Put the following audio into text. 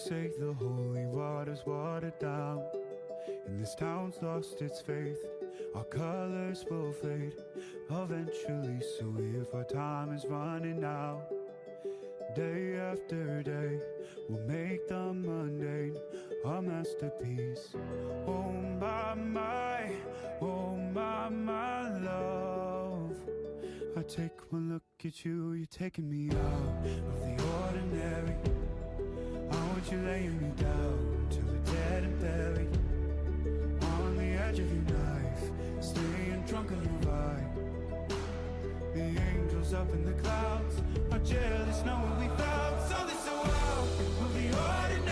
Say the holy water's watered down, and this town's lost its faith. Our colors will fade eventually, so if our time is running out, day after day, we'll make the mundane a masterpiece. Oh my love, I take one look at you, you're taking me out of the ordinary. I want you laying me down till we're dead and buried, on the edge of your knife, staying drunk on your ride. The angels up in the clouds are jealous knowing we found something so out of the ordinary.